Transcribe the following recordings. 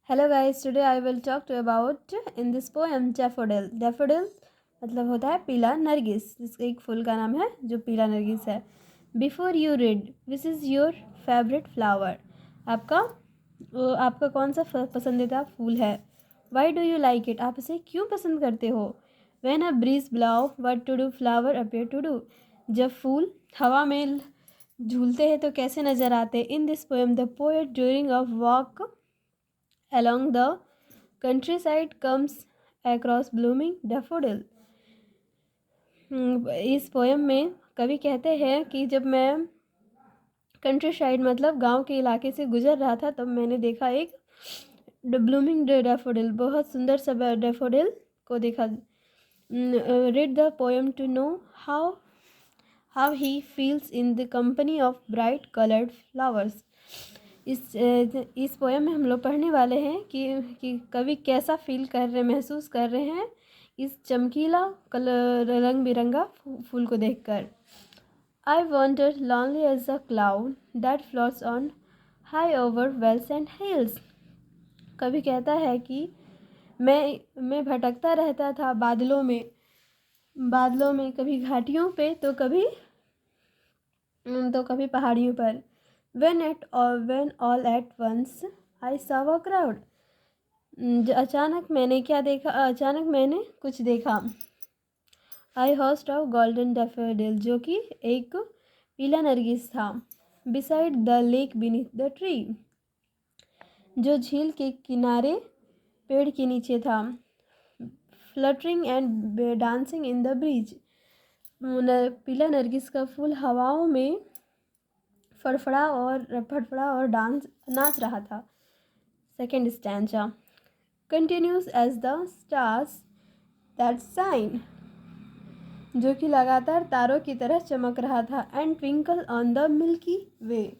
Hello guys, today I will talk to about in this poem daffodil. Daffodil मतलब होता है पीला नरगिस, जिसका एक फूल का नाम है जो पीला नरगिस है। Before you read, which is your favourite flower. आपका कौन सा पसंदीदा फूल है। Why do you like it, आप इसे क्यों पसंद करते हो। When a breeze blow, what to do flower appear to do. जब फूल हवा में झूलते हैं तो कैसे नज़र आते। इन this poem the poet during a walk along the countryside comes across blooming daffodil। इस पोएम में कवि कहते हैं कि जब मैं कंट्री साइड मतलब गांव के इलाके से गुजर रहा था तब मैंने देखा एक ब्लूमिंग डैफोडिल, बहुत सुंदर सा डैफोडिल को देखा। Read the poem to know how how he feels in the company of bright coloured flowers. इस पोएम में हम लोग पढ़ने वाले हैं कि कवि कैसा फील कर रहे, महसूस कर रहे हैं इस चमकीला कलर रंग बिरंगा फूल को देखकर। I wonder lonely as a cloud that floats on high over vales and hills. कवि कहता है कि मैं भटकता रहता था बादलों में, कभी घाटियों पे तो कभी पहाड़ियों पर। when all at once I saw a crowd। अचानक मैंने कुछ देखा। I host of golden daffodil, जो कि एक पीला नरगिस था। beside the lake beneath the tree, जो झील के किनारे पेड़ के नीचे था। fluttering and dancing in the breeze, पीला नरगिस का फूल हवाओं में फड़फड़ा और नाच रहा था। Second stanza continues as the stars that shine, जो कि लगातार तारों की तरह चमक रहा था। And twinkle on the milky way,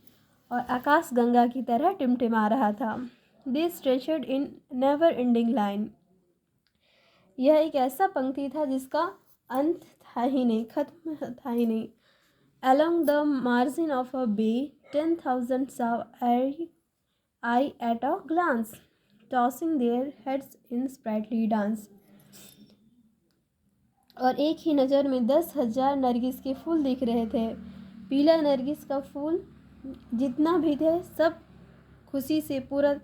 और आकाश गंगा की तरह टिमटिमा रहा था। They stretched in never ending line, यह एक ऐसा पंक्ति था जिसका अंत था ही नहीं, खत्म था ही नहीं। Along the margin of a bay, 10,000 saw I at a glance, tossing their heads in sprightly dance। और एक ही नज़र में 10,000 नरगिस के फूल दिख रहे थे। पीला नरगिस का फूल जितना भी थे सब खुशी से पूरा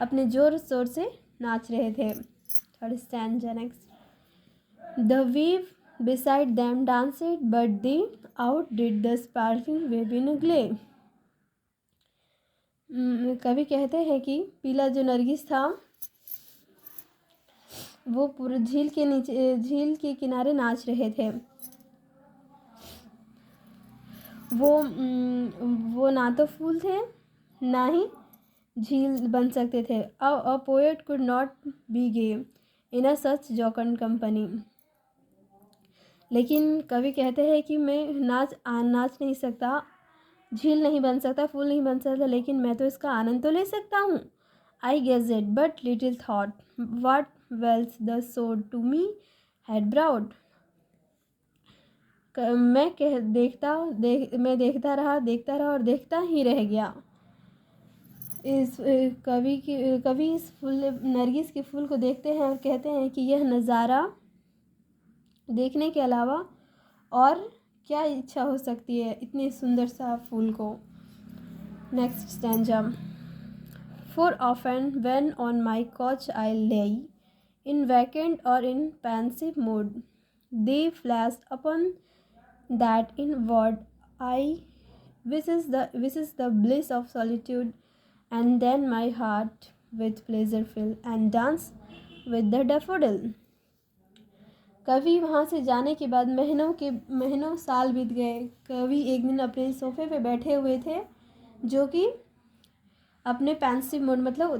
अपने जोर शोर से नाच रहे थे। Third stanza next. The waves beside them danced, but they outdid the sparkling wave in glare। कवि कहते हैं कि पीला जो नरगिस था वो पूरे झील के किनारे नाच रहे थे। वो ना तो फूल थे ना ही झील बन सकते थे। A poet could not be gay in a such jocund company. लेकिन कवि कहते हैं कि मैं नाच नहीं सकता, झील नहीं बन सकता, फूल नहीं बन सकता, लेकिन मैं तो इसका आनंद तो ले सकता हूँ। I guess it but little thought what wealth the show to me had brought. मैं देखता रहा और देखता ही रह गया। कवि इस फूल नरगिस के फूल को देखते हैं और कहते हैं कि यह नज़ारा देखने के अलावा और क्या इच्छा हो सकती है इतने सुंदर सा फूल को। Next stanza. For often when on my couch I lay, in vacant or in pensive mood, they flashed upon that inward eye which is the bliss of solitude, and then my heart with pleasure fill and dance with the daffodil। कवि वहाँ से जाने के बाद महीनों साल बीत गए। कवि एक दिन अपने सोफे पे बैठे हुए थे, जो कि अपने पेंसिव मूड मतलब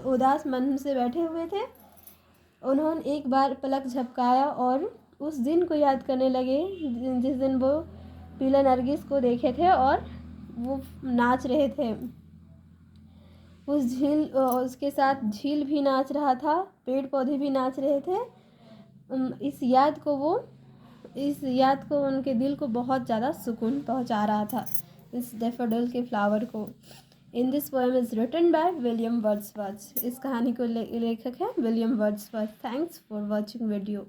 उदास मन से बैठे हुए थे। उन्होंने एक बार पलक झपकाया और उस दिन को याद करने लगे जिस दिन वो पीला नरगिस को देखे थे और वो नाच रहे थे। उसके साथ झील भी नाच रहा था, पेड़ पौधे भी नाच रहे थे। इस याद को उनके दिल को बहुत ज़्यादा सुकून पहुंचा रहा था, इस डैफोडिल के फ्लावर को। In this poem is written by William Wordsworth. इस कहानी को लेखक है William Wordsworth. Thanks for watching video.